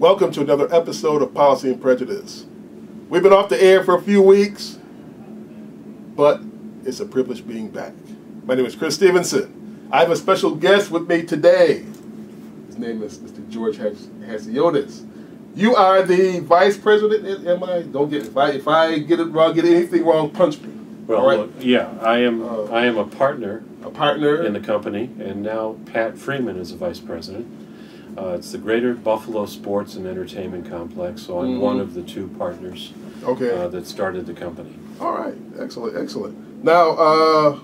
Welcome to another episode of Policy and Prejudice. We've been off the air for a few weeks, but it's a privilege being back. My name is Chris Stevenson. I have a special guest with me today. His name is Mr. George Hasiotis. You are the vice president, am I? Don't get it. If I get it wrong, get anything wrong, punch me. Well, all right? Look, yeah, I am a partner. A partner in the company, and now Pat Freeman is the vice president. It's the Greater Buffalo Sports and Entertainment Complex, so I'm one of the two partners that started the company. All right, excellent, excellent. Now,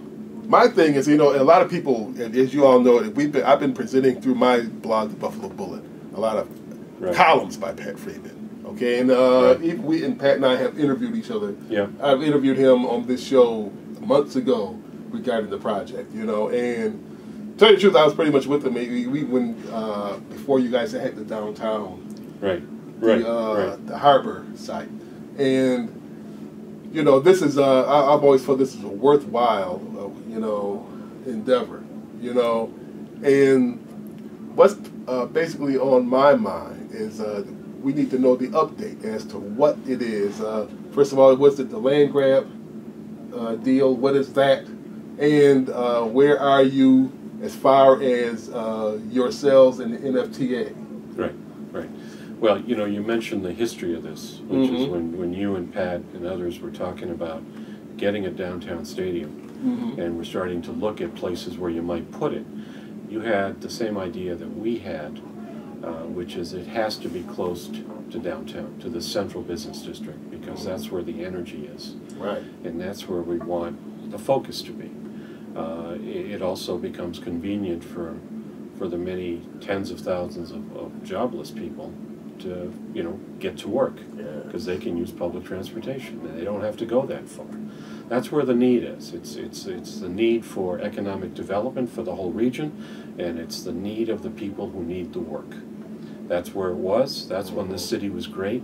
my thing is, a lot of people, as you all know, I've been presenting through my blog, The Buffalo Bullet, a lot of columns by Pat Freeman. Okay, and we and Pat and I have interviewed each other. Yeah, I've interviewed him on this show months ago regarding the project. And to tell you the truth, I was pretty much with him. We when before you guys had the downtown, the harbor site, and this is I've always felt this is a worthwhile endeavor. And what's basically on my mind is we need to know the update as to what it is. First of all, what's the land grab deal? What is that? And where are you as far as yourselves and the NFTA? Right. Well, you mentioned the history of this, which is when you and Pat and others were talking about getting a downtown stadium, and we're starting to look at places where you might put it. You had the same idea that we had, which is it has to be close to downtown, to the central business district, because that's where the energy is. Right. And that's where we want the focus to be. It also becomes convenient for the many tens of thousands of jobless people to get to work, because they can use public transportation and they don't have to go that far. That's where the need is. It's the need for economic development for the whole region, and it's the need of the people who need the work. That's where it was. That's when this city was great,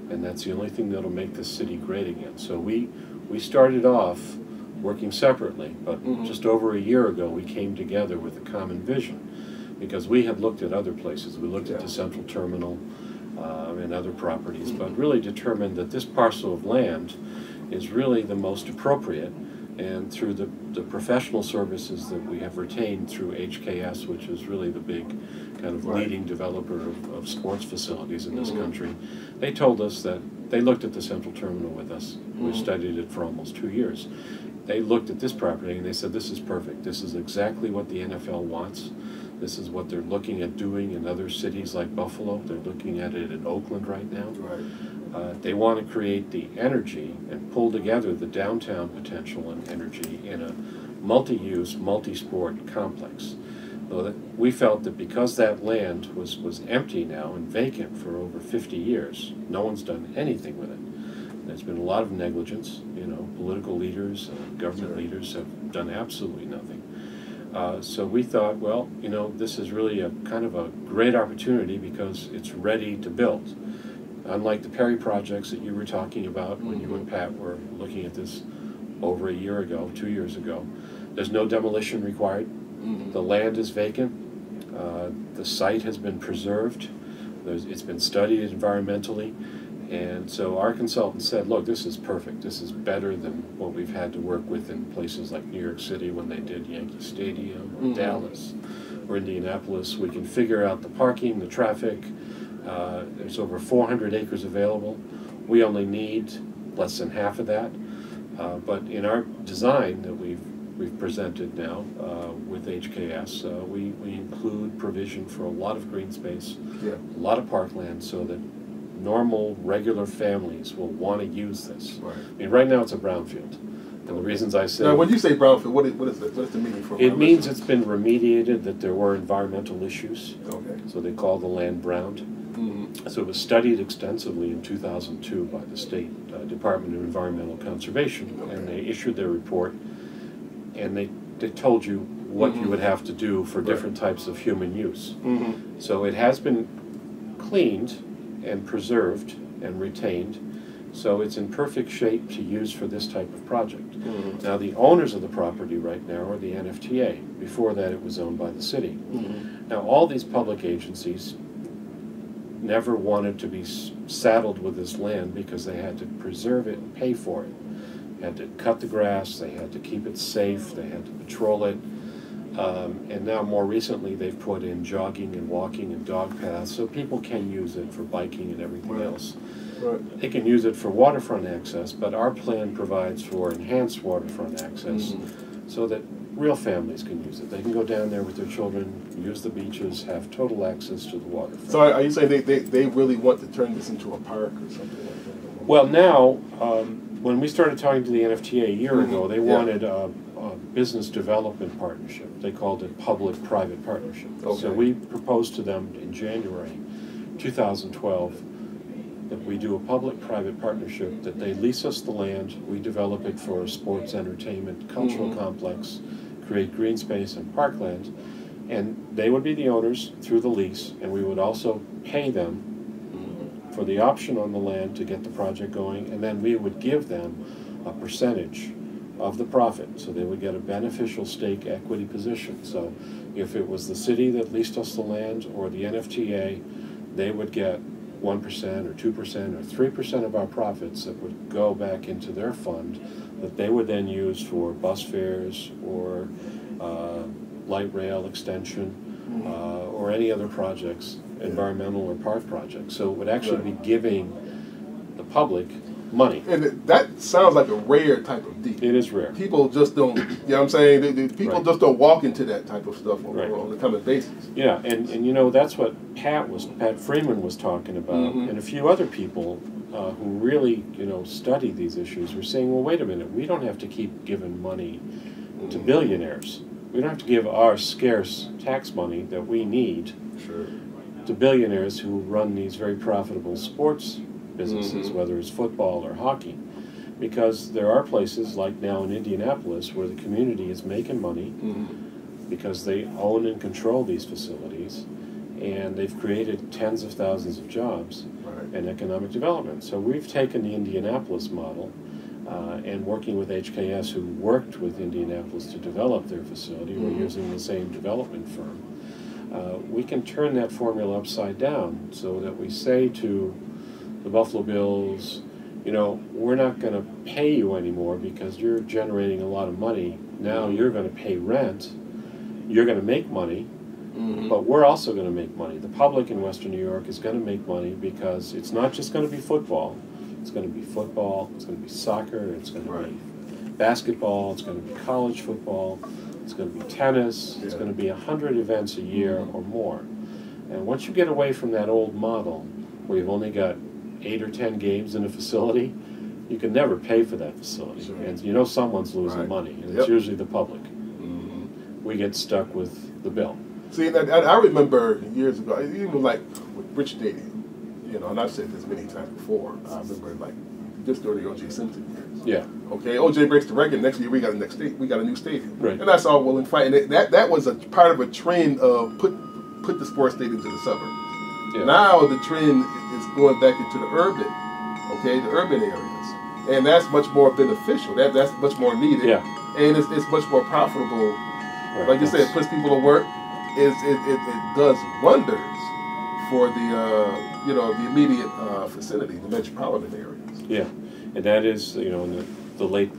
and that's the only thing that'll make this city great again. So we started off working separately, but just over a year ago we came together with a common vision, because we had looked at other places. We looked at the Central Terminal and other properties, but really determined that this parcel of land is really the most appropriate, and through the professional services that we have retained through HKS, which is really the big kind of leading developer of sports facilities in this country, they told us that they looked at the Central Terminal with us. We studied it for almost 2 years. They looked at this property and they said, this is perfect. This is exactly what the NFL wants. This is what they're looking at doing in other cities like Buffalo. They're looking at it in Oakland right now. They want to create the energy and pull together the downtown potential and energy in a multi-use, multi-sport complex. So that we felt that because that land was empty now and vacant for over 50 years, no one's done anything with it. There's been a lot of negligence. Political leaders, government leaders have done absolutely nothing. So we thought, well, this is really a kind of a great opportunity because it's ready to build. Unlike the Perry projects that you were talking about when you and Pat were looking at this over a year ago, 2 years ago, there's no demolition required. The land is vacant. The site has been preserved. It's been studied environmentally. And so our consultant said, look, this is perfect. This is better than what we've had to work with in places like New York City when they did Yankee Stadium, or Dallas, or Indianapolis. We can figure out the parking, the traffic. There's over 400 acres available. We only need less than half of that. But in our design that we've presented now with HKS, we include provision for a lot of green space, a lot of parkland, so that normal, regular families will want to use this. I mean, right now it's a brownfield. And the reasons I say... Now, when you say brownfield, what is the meaning for it? It means it's been remediated, that there were environmental issues. So they call the land browned. So it was studied extensively in 2002 by the State Department of Environmental Conservation, and they issued their report, and they told you what you would have to do for different types of human use. So it has been cleaned and preserved and retained, so it's in perfect shape to use for this type of project. Now the owners of the property right now are the NFTA. Before that it was owned by the city. Now all these public agencies never wanted to be saddled with this land because they had to preserve it and pay for it. They had to cut the grass, they had to keep it safe, they had to patrol it. And now more recently they've put in jogging and walking and dog paths so people can use it for biking and everything else. Right. They can use it for waterfront access, but our plan provides for enhanced waterfront access so that real families can use it. They can go down there with their children, use the beaches, have total access to the waterfront. So are you saying they really want to turn this into a park or something like that? Well, now, when we started talking to the NFTA a year ago, they wanted a business development partnership. They called it public-private partnership. Okay. So we proposed to them in January 2012 that we do a public-private partnership, that they lease us the land, we develop it for a sports, entertainment, cultural complex, create green space and parkland, and they would be the owners through the lease, and we would also pay them for the option on the land to get the project going, and then we would give them a percentage of the profit, so they would get a beneficial stake equity position. So if it was the city that leased us the land or the NFTA, they would get 1% or 2% or 3% of our profits that would go back into their fund that they would then use for bus fares or light rail extension or any other projects, environmental or park projects. So it would actually be giving the public money. And that sounds like a rare type of deal. It is rare. People just don't, you know what I'm saying? People just don't walk into that type of stuff on a common basis. Yeah, and you know, that's what Pat Freeman was talking about, and a few other people who really, you know, study these issues were saying, well, wait a minute, we don't have to keep giving money to billionaires. We don't have to give our scarce tax money that we need to billionaires who run these very profitable sports businesses, whether it's football or hockey, because there are places like now in Indianapolis where the community is making money because they own and control these facilities, and they've created tens of thousands of jobs and economic development. So we've taken the Indianapolis model and working with HKS, who worked with Indianapolis to develop their facility, we're using the same development firm. We can turn that formula upside down so that we say to the Buffalo Bills, you know, we're not going to pay you anymore because you're generating a lot of money. Now you're going to pay rent. You're going to make money, but we're also going to make money. The public in Western New York is going to make money because it's not just going to be football. It's going to be football. It's going to be soccer. It's going to be basketball. It's going to be college football. It's going to be tennis. It's going to be 100 events a year or more. And once you get away from that old model where you've only got 8 or 10 games in a facility, you can never pay for that facility. And you know someone's losing money, and it's usually the public. We get stuck with the bill. See, I remember years ago, even like with Rich Stadium, you know, and I've said this many times before, I remember like just during the O.J. Simpson years. Yeah. Okay, O.J. breaks the record, next year we got a new stadium. Right. And that's all well and fine. And that was a part of a trend of put the sports stadiums in the suburbs. Yeah. Now the trend is going back into the urban areas, and that's much more beneficial. That's much more needed, and it's much more profitable. Right. Like you said, it puts people to work. It does wonders for the the immediate vicinity, the metropolitan areas. Yeah, and that is, you know, in the late,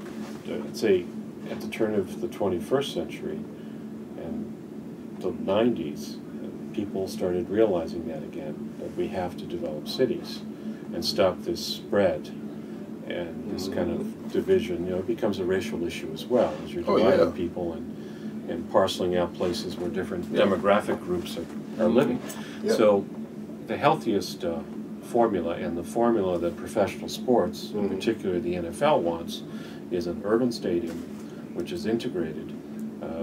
I'd say, at the turn of the 21st century and the 90s. People started realizing that again, that we have to develop cities and stop this spread and this kind of division. You know, it becomes a racial issue as well, as you're dividing people and parceling out places where different demographic groups are living. So the healthiest formula, and the formula that professional sports, in particular the NFL, wants, is an urban stadium which is integrated,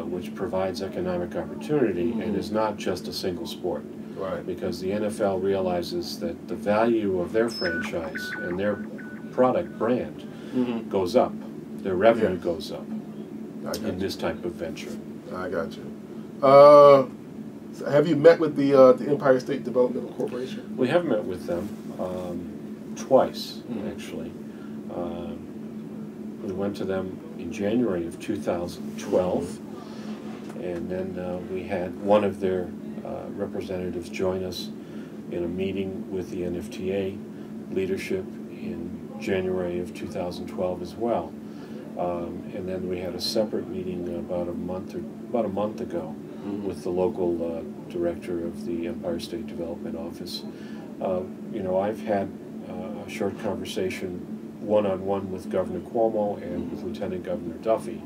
which provides economic opportunity and is not just a single sport. Right. Because the NFL realizes that the value of their franchise and their product brand goes up. Their revenue goes up in this type of venture. I got you. So have you met with the Empire State Developmental Corporation? We have met with them twice, actually. We went to them in January of 2012. And then we had one of their representatives join us in a meeting with the NFTA leadership in January of 2012 as well. And then we had a separate meeting about a month ago with the local director of the Empire State Development Office. I've had a short conversation one-on-one with Governor Cuomo and with Lieutenant Governor Duffy.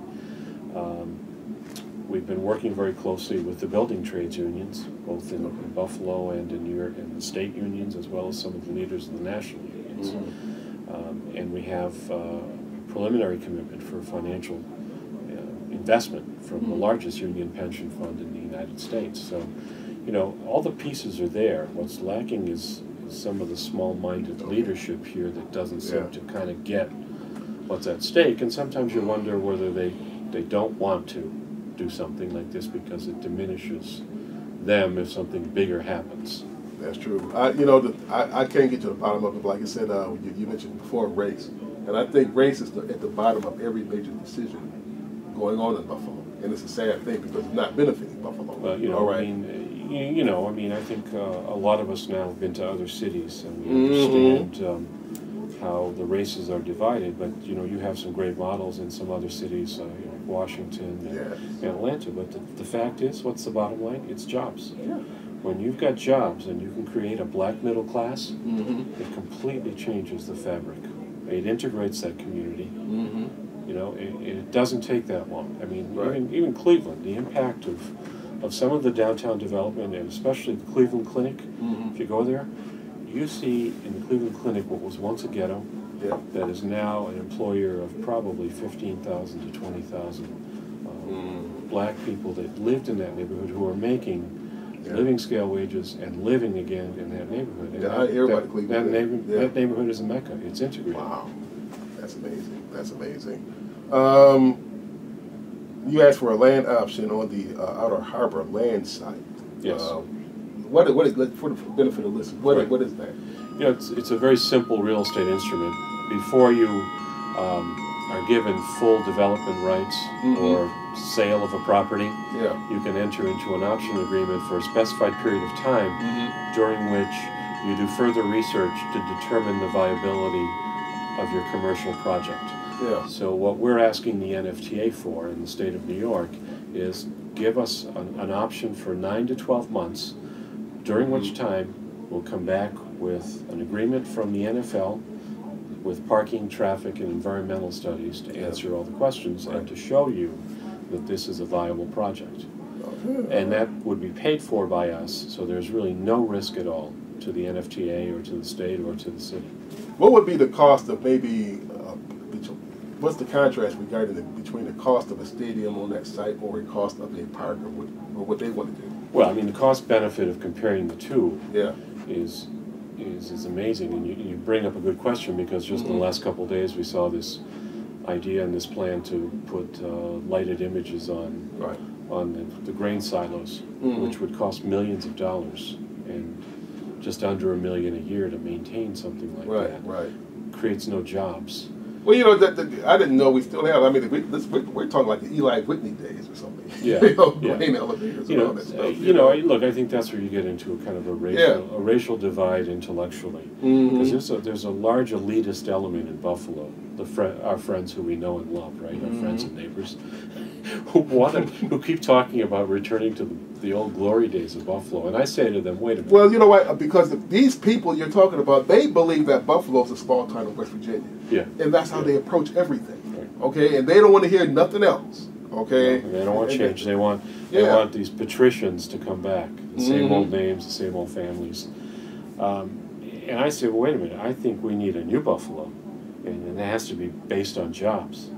We've been working very closely with the building trades unions, both in Buffalo and in New York, and the state unions, as well as some of the leaders of the national unions. And we have a preliminary commitment for financial investment from the largest union pension fund in the United States. So, all the pieces are there. What's lacking is some of the small-minded leadership here that doesn't seem to kind of get what's at stake. And sometimes you wonder whether they don't want to do something like this because it diminishes them if something bigger happens. That's true. I can't get to the bottom of it, but like I said, you mentioned before race. And I think race is at the bottom of every major decision going on in Buffalo. And it's a sad thing because it's not benefiting Buffalo. Well, I think a lot of us now have been to other cities and we understand how the races are divided, but you have some great models in some other cities, Washington and Atlanta. But the fact is, what's the bottom line? It's jobs. Yeah. When you've got jobs and you can create a black middle class, it completely changes the fabric. It integrates that community. It doesn't take that long. I mean, even Cleveland, the impact of some of the downtown development, and especially the Cleveland Clinic, if you go there, you see in the Cleveland Clinic what was once a ghetto that is now an employer of probably 15,000 to 20,000 black people that lived in that neighborhood who are making living scale wages and living again in that neighborhood. And I hear about Cleveland. That neighborhood is a mecca. It's integrated. Wow, that's amazing. That's amazing. You asked for a land option on the Outer Harbor land site. Yes. What is, for the benefit of listeners, what is that? It's a very simple real estate instrument. Before you are given full development rights or sale of a property, you can enter into an option agreement for a specified period of time during which you do further research to determine the viability of your commercial project. So what we're asking the NFTA for in the state of New York is give us an option for 9 to 12 months, during which time we'll come back with an agreement from the NFL with parking, traffic, and environmental studies to answer all the questions and to show you that this is a viable project. And that would be paid for by us, so there's really no risk at all to the NFTA or to the state or to the city. What would be the cost of maybe, what's the contrast regarding between the cost of a stadium on that site or a cost of a park or what they want to do? Well, I mean, the cost benefit of comparing the two is amazing, and you bring up a good question because just in the last couple of days we saw this idea and this plan to put lighted images on the grain silos, which would cost millions of dollars and just under $1 million a year to maintain something like that. Creates no jobs. Well, I didn't know we still have. I mean, we're talking like the Eli Whitney days or something. Grain elevators and all that stuff. Look, I think that's where you get into a kind of a racial divide intellectually, because there's a large elitist element in Buffalo. Our friends who we know and love, right? Our friends and neighbors, who keep talking about returning to the old glory days of Buffalo, and I say to them, wait a minute. Well, you know what? Because these people you're talking about, they believe that Buffalo's a small town in West Virginia. And that's how they approach everything. Okay, and they don't want to hear nothing else. Okay, they don't want change. They want these patricians to come back. The same old names, the same old families. And I say, well, wait a minute. I think we need a new Buffalo, and it has to be based on jobs.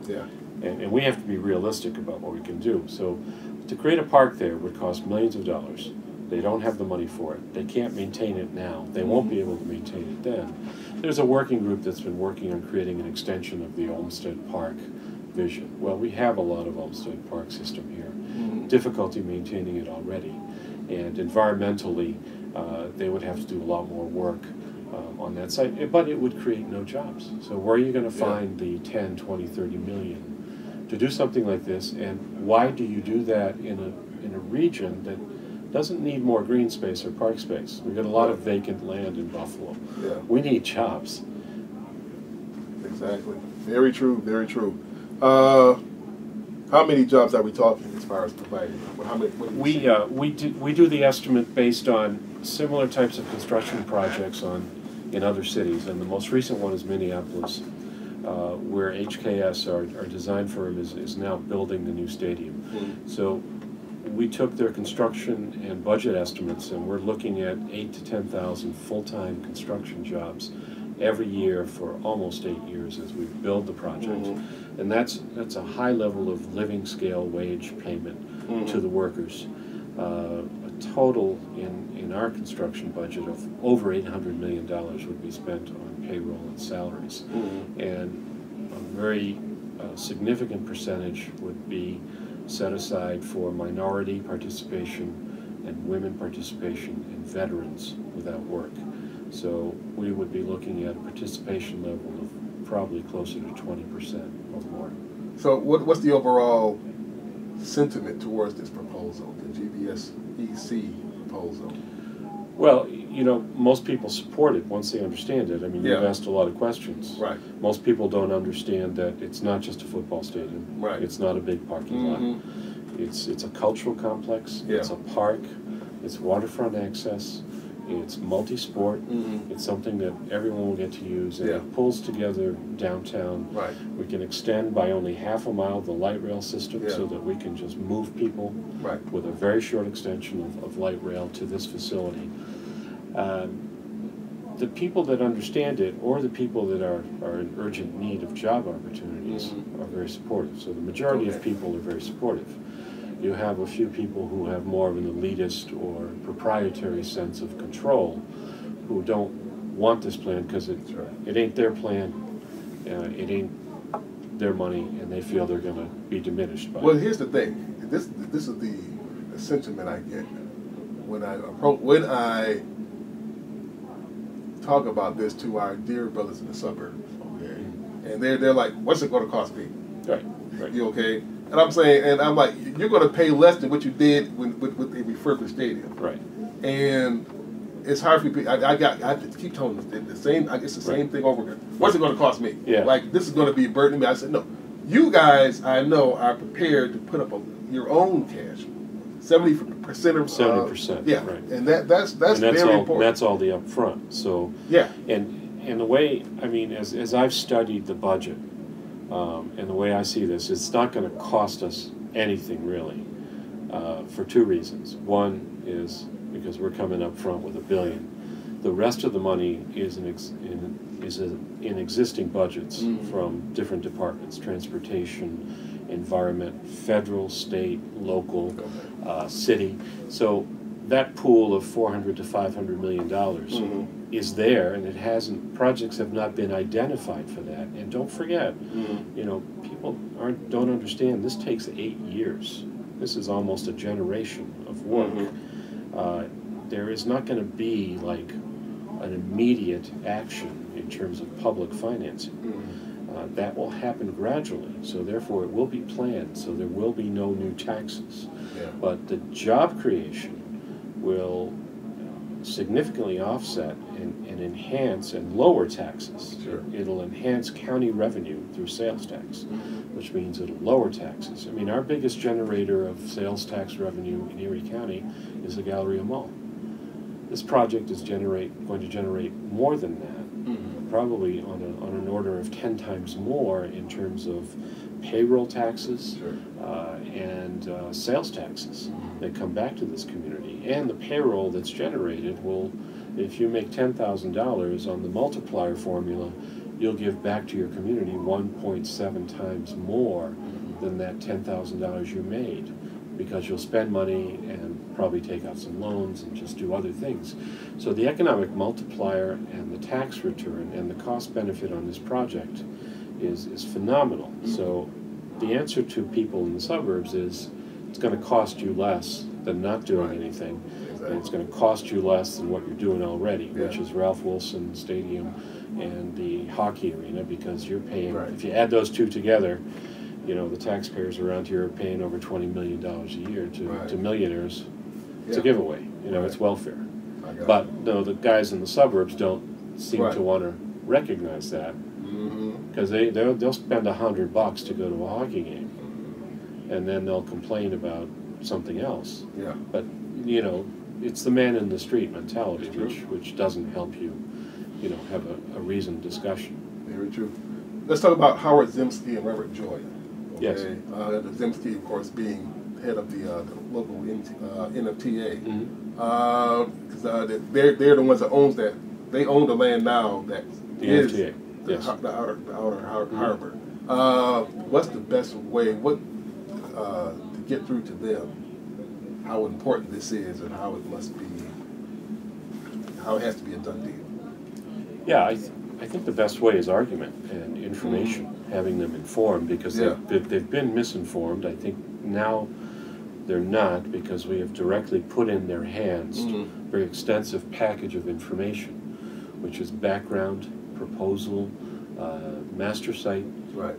And we have to be realistic about what we can do. So to create a park there would cost millions of dollars. They don't have the money for it. They can't maintain it now. They won't be able to maintain it then. There's a working group that's been working on creating an extension of the Olmsted Park vision. Well, we have a lot of Olmsted Park system here. Difficulty maintaining it already. And environmentally, they would have to do a lot more work on that site, but it would create no jobs. So where are you going to find the 10, 20, 30 million to do something like this? And why do you do that in a region that doesn't need more green space or park space. We've got a lot of vacant land in Buffalo. Yeah. We need jobs. Exactly. Very true, very true. How many jobs are we talking as far as providing? How many? We do the estimate based on similar types of construction projects in other cities, and the most recent one is Minneapolis, where HKS, our design firm, is now building the new stadium. Mm-hmm. So we took their construction and budget estimates, and we're looking at 8,000 to 10,000 full-time construction jobs every year for almost 8 years as we build the project. Mm-hmm. And that's a high level of living scale wage payment to the workers. A total in our construction budget of over $800 million would be spent on payroll and salaries. Mm-hmm. And a very significant percentage would be set aside for minority participation and women participation and veterans without work. So we would be looking at a participation level of probably closer to 20% or more. So what's the overall sentiment towards this proposal, the GBSEC proposal? Well, you know, most people support it once they understand it. I mean, you've asked a lot of questions. Right. Most people don't understand that it's not just a football stadium. Right. It's not a big parking lot. It's a cultural complex. Yeah. It's a park. It's waterfront access. It's multi-sport. It's something that everyone will get to use, and it pulls together downtown. Right. We can extend by only half a mile the light rail system so that we can just move people with a very short extension of light rail to this facility. The people that understand it, or the people that are in urgent need of job opportunities, are very supportive. So the majority of people are very supportive. You have a few people who have more of an elitist or proprietary sense of control who don't want this plan because it ain't their plan, it ain't their money, and they feel they're going to be diminished by it. Well, here's the thing. This is the sentiment I get when I talk about this to our dear brothers in the suburbs, okay? And they're like, what's it going to cost me? Right. You okay? And I'm saying, and I'm like, you're going to pay less than what you did with a refurbished stadium. Right. And it's hard for people. I have to keep telling them the same. It's the same thing over again. What's it going to cost me? Yeah. Like, this is going to be a burden to me. I said, no. You guys, I know, are prepared to put up your own cash. 70% of 70%. Yeah. Right. And that's very important. That's all the upfront. So and the way, I mean, as I've studied the budget, and the way I see this, it's not going to cost us anything really, for two reasons. One is because we're coming up front with $1 billion. The rest of the money is in existing budgets from different departments: transportation, environment, federal, state, local, city. So that pool of $400 to $500 million is there, and it hasn't. Projects have not been identified for that. And don't forget, you know, people don't understand. This takes 8 years. This is almost a generation of work. There is not going to be like an immediate action in terms of public financing. That will happen gradually. So therefore, it will be planned. So there will be no new taxes. But the job creation will significantly offset and enhance and lower taxes. It'll enhance county revenue through sales tax, which means it'll lower taxes. I mean, our biggest generator of sales tax revenue in Erie County is the Galleria Mall. This project is going to generate more than that, probably on an order of 10 times more in terms of payroll taxes and sales taxes that come back to this community. And the payroll that's generated will, if you make $10,000 on the multiplier formula, you'll give back to your community 1.7 times more than that $10,000 you made, because you'll spend money and probably take out some loans and just do other things. So the economic multiplier and the tax return and the cost benefit on this project is phenomenal. So the answer to people in the suburbs is it's going to cost you less than not doing anything, and it's going to cost you less than what you're doing already, which is Ralph Wilson Stadium and the hockey arena, because you're paying, if you add those two together, you know, the taxpayers around here are paying over $20 million a year to millionaires It's a giveaway. You know, it's welfare. But no, the guys in the suburbs don't seem to want to recognize that, because they'll spend $100 to go to a hockey game, and then they'll complain about something else. Yeah. But you know, it's the man in the street mentality, which doesn't help you, you know, have a reasoned discussion. Very true. Let's talk about Howard Zemsky and Robert Joy. Okay? Yes. The Zemsky, of course, being head of the local NFTA. Because they're the ones that owns that. They own the land now that is NFTA. the outer harbor. What's the best way to get through to them how important this is and how it must be, how it has to be a done deal? Yeah, I think the best way is argument and information, having them informed, because they've been misinformed. I think now they're not, because we have directly put in their hands a very extensive package of information, which is background, proposal, master site,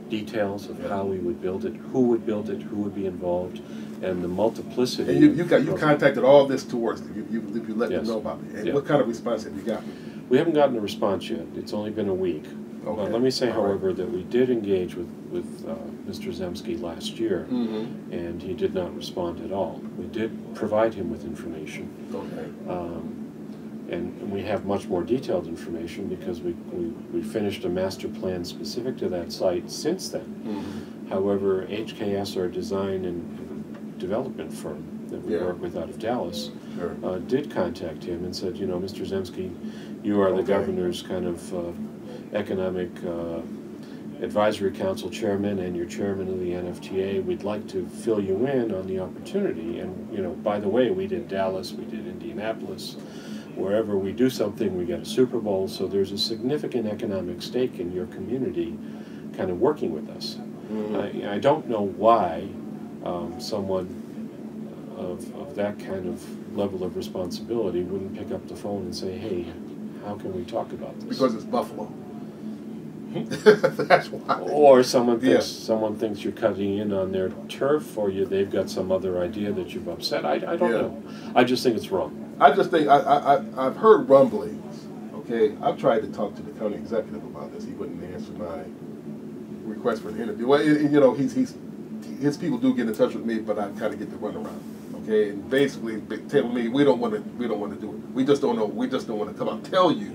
details of how we would build it, who would build it, who would be involved, and the multiplicity. And you contacted all this towards you let them know about it. And what kind of response have you got? We haven't gotten a response yet. It's only been a week. Okay. Let me say, however, that we did engage with Mr. Zemsky last year, and he did not respond at all. We did provide him with information, and we have much more detailed information because we finished a master plan specific to that site since then. However, HKS, our design and development firm that we work with out of Dallas, did contact him and said, you know, Mr. Zemsky, you are the governor's kind of economic advisory council chairman, and you're chairman of the NFTA. We'd like to fill you in on the opportunity. And, you know, by the way, we did Dallas, we did Indianapolis. Wherever we do something, we get a Super Bowl. So there's a significant economic stake in your community kind of working with us. I don't know why someone of that kind of level of responsibility wouldn't pick up the phone and say, hey, how can we talk about this? Because it's Buffalo. That's why. Or someone thinks you're cutting in on their turf, or they've got some other idea that you've upset. I don't know. I just think it's wrong. I just think I've heard rumblings. Okay, I've tried to talk to the county executive about this. He wouldn't answer my request for an interview. Well, you know, his people do get in touch with me, but I kind of get the runaround. Okay, and basically telling me we don't want to do it. We just don't know. We just don't want to come out and tell you.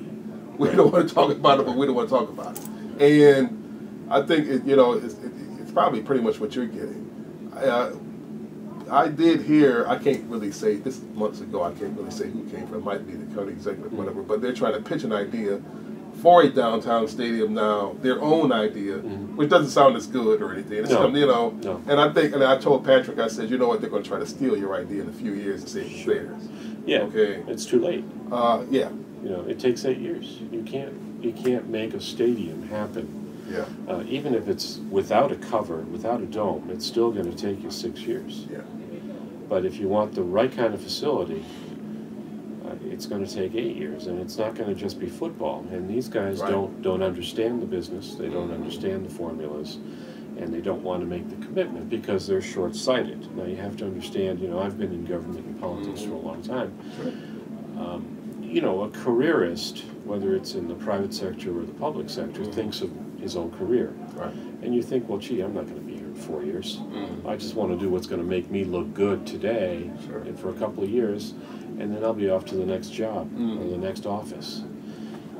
We don't want to talk about it, but we don't want to talk about it. And I think it's probably pretty much what you're getting. I did hear, I can't really say, this months ago, I can't really say who came from. It might be the county executive, whatever, but they're trying to pitch an idea for a downtown stadium now, their own idea, which doesn't sound as good or anything. It's and I think, and I told Patrick, I said, you know what, they're going to try to steal your idea in a few years and say it's theirs. Yeah, okay. It's too late. Yeah. You know, it takes 8 years. You can't make a stadium happen. Yeah. Even if it's without a cover, without a dome, it's still going to take you 6 years. Yeah. But if you want the right kind of facility, it's going to take 8 years, and it's not going to just be football. And these guys don't understand the business. They don't understand the formulas, and they don't want to make the commitment because they're short-sighted. Now you have to understand. You know, I've been in government and politics for a long time. Sure. You know, a careerist, whether it's in the private sector or the public sector, thinks of his own career. Right. And you think, well, gee, I'm not going to be here in 4 years. I just want to do what's going to make me look good today and for a couple of years, and then I'll be off to the next job or the next office.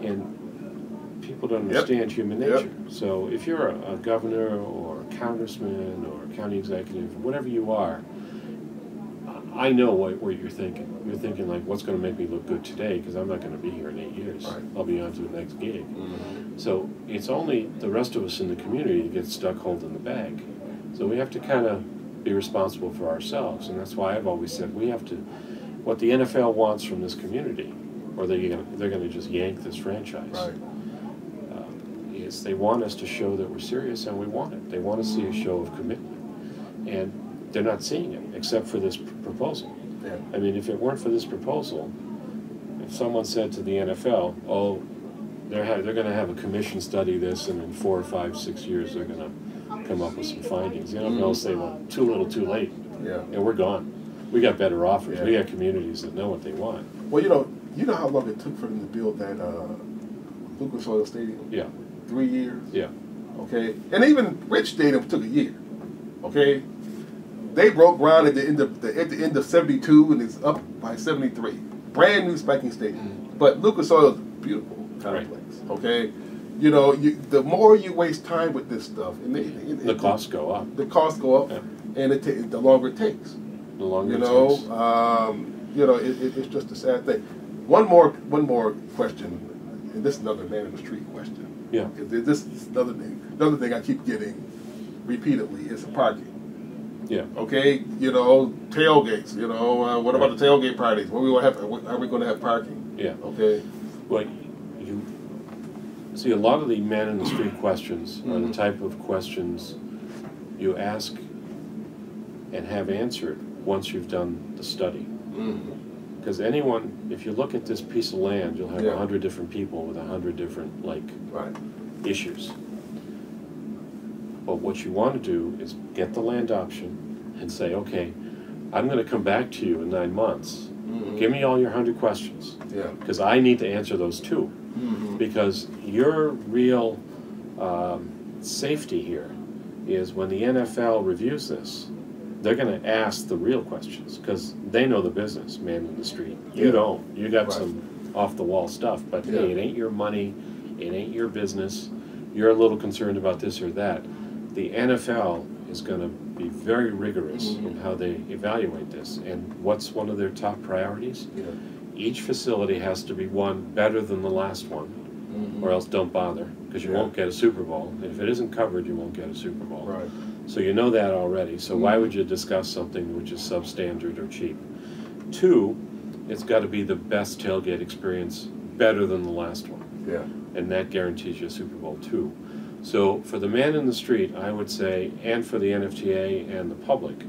And people don't understand human nature. So if you're a governor or a congressman or a county executive, whatever you are, I know what you're thinking. You're thinking, like, what's going to make me look good today, because I'm not going to be here in 8 years. Right. I'll be on to the next gig. So it's only the rest of us in the community that get stuck holding the bag. So we have to kind of be responsible for ourselves, and that's why I've always said we have to, what the NFL wants from this community, or they're going to just yank this franchise, is they want us to show that we're serious, and we want it. They want to see a show of commitment. And they're not seeing it, except for this proposal. Yeah. I mean, if it weren't for this proposal, if someone said to the NFL, oh, they're going to have a commission study this, and in 4 or 5, 6 years they're going to come up with some findings. The NFL will say, well, too little, too late. Yeah. And we're gone. We got better offers. Yeah. We got communities that know what they want. Well, you know how long it took for them to build that Lucas Oil Stadium? Yeah. 3 years. Yeah. Okay, and even Rich Stadium took a year. Okay, they broke ground at the end of '72 and it's up by '73. Brand new spiking stadium. But Lucas Oil is a beautiful complex. Okay, the more you waste time with this stuff, and the costs go up. The costs go up, yeah. And the longer it takes. The longer it takes. It's just a sad thing. One more question, and this is another man in the street question. Yeah. This is another thing I keep getting repeatedly is parking. Yeah. Okay. Tailgates. What about the tailgate parties? Are we going to have parking? Yeah. Okay. Well, you see, a lot of the man in the street questions are the type of questions you ask and have answered once you've done the study. Because if you look at this piece of land, you'll have 100 different people with 100 different issues. But what you want to do is get the land option and say, okay, I'm going to come back to you in 9 months. Give me all your 100 questions. Yeah. Because I need to answer those too. Because your real safety here is when the NFL reviews this, they're going to ask the real questions because they know the business, man in the street. You don't. You got some off-the-wall stuff, but hey, it ain't your money, it ain't your business. You're a little concerned about this or that. The NFL is going to be very rigorous in how they evaluate this. And what's one of their top priorities? Yeah. Each facility has to be one better than the last one, or else don't bother, because you won't get a Super Bowl. And if it isn't covered, you won't get a Super Bowl. Right. So you know that already. So why would you discuss something which is substandard or cheap? 2, it's got to be the best tailgate experience, better than the last one. Yeah. And that guarantees you a Super Bowl too. So for the man in the street, I would say, and for the NFTA and the public,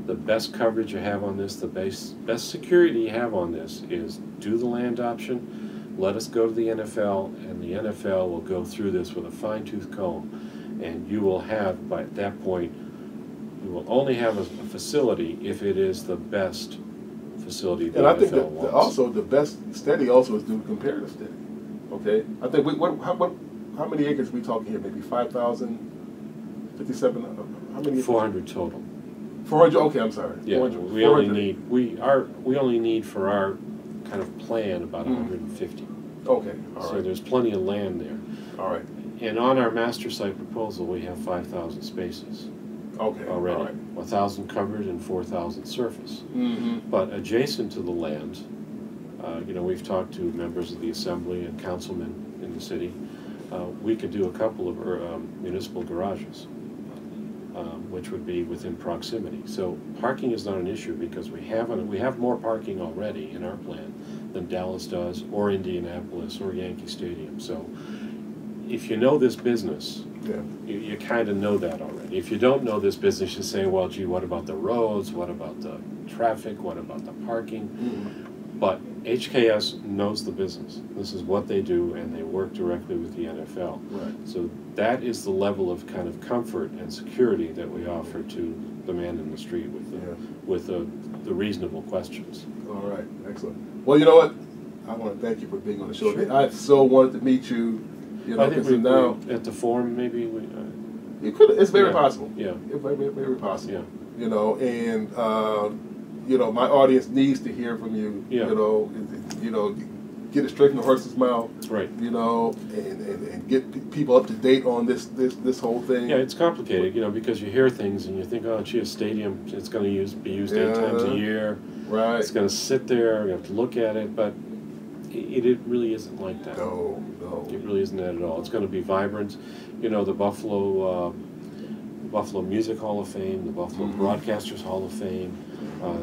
the best coverage you have on this, the best security you have on this is do the land option, let us go to the NFL, and the NFL will go through this with a fine-tooth comb. And you will have, by that point, you will only have a facility if it is the best facility the NFL wants. And I think wants. Also the best study also is do comparative study. Okay? I think how many acres are we talking here? Maybe 5,000, 57, how many? 400 total. 400, okay, I'm sorry. Yeah, 400, we only need for our kind of plan about 150. Okay, all right. So there's plenty of land there. All right. And on our master site proposal, we have 5,000 spaces. Okay. Already. All right. 1,000 covered and 4,000 surface. But adjacent to the land, we've talked to members of the assembly and councilmen in the city. We could do a couple of municipal garages, which would be within proximity. So parking is not an issue because we have more parking already in our plan than Dallas does, or Indianapolis, or Yankee Stadium. So if you know this business, you kind of know that already. If you don't know this business, you say, well, gee, what about the roads? What about the traffic? What about the parking? But HKS knows the business. This is what they do, and they work directly with the NFL. Right. So that is the level of kind of comfort and security that we offer to the man in the street with the reasonable questions. All right, excellent. Well, you know what? I want to thank you for being on the show. Sure. I so wanted to meet you. I think we at the forum, maybe we. You could. It's very possible. Yeah. It's very, very possible. Yeah. And my audience needs to hear from you. Yeah. Get it straight from the horse's mouth. Right. And get people up to date on this whole thing. Yeah, it's complicated, because you hear things and you think, oh, gee, a stadium, it's going to be used 8 times a year. Right. It's going to sit there. You have to look at it, but it really isn't like that. No. It really isn't that at all. It's going to be vibrant. The Buffalo Music Hall of Fame, the Buffalo Broadcasters Hall of Fame.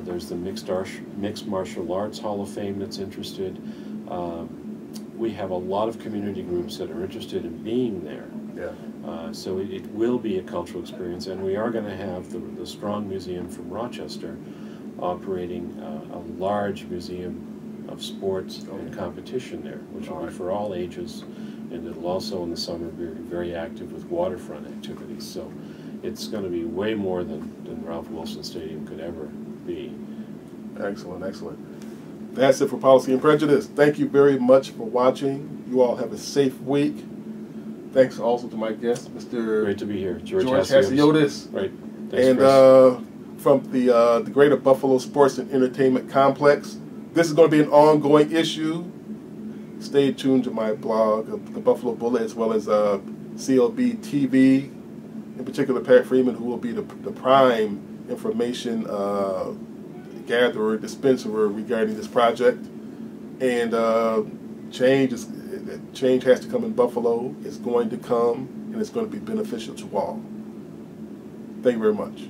There's the Mixed Martial Arts Hall of Fame that's interested. We have a lot of community groups that are interested in being there. Yeah. So it will be a cultural experience, and we are going to have the Strong Museum from Rochester operating a large museum of sports and competition there, which will be for all ages, and it'll also in the summer be very active with waterfront activities. So it's going to be way more than Ralph Wilson Stadium could ever be. Excellent, excellent. That's it for Policy and Prejudice. Thank you very much for watching. You all have a safe week. Thanks also to my guest, Mr. Great to be here, George Hasiotis. Right. Thanks, and from the Greater Buffalo Sports and Entertainment Complex. This is going to be an ongoing issue. Stay tuned to my blog, The Buffalo Bullet, as well as clbTV, in particular Pat Freeman, who will be the prime information gatherer, dispenser regarding this project. And change has to come in Buffalo. It's going to come, and it's going to be beneficial to all. Thank you very much.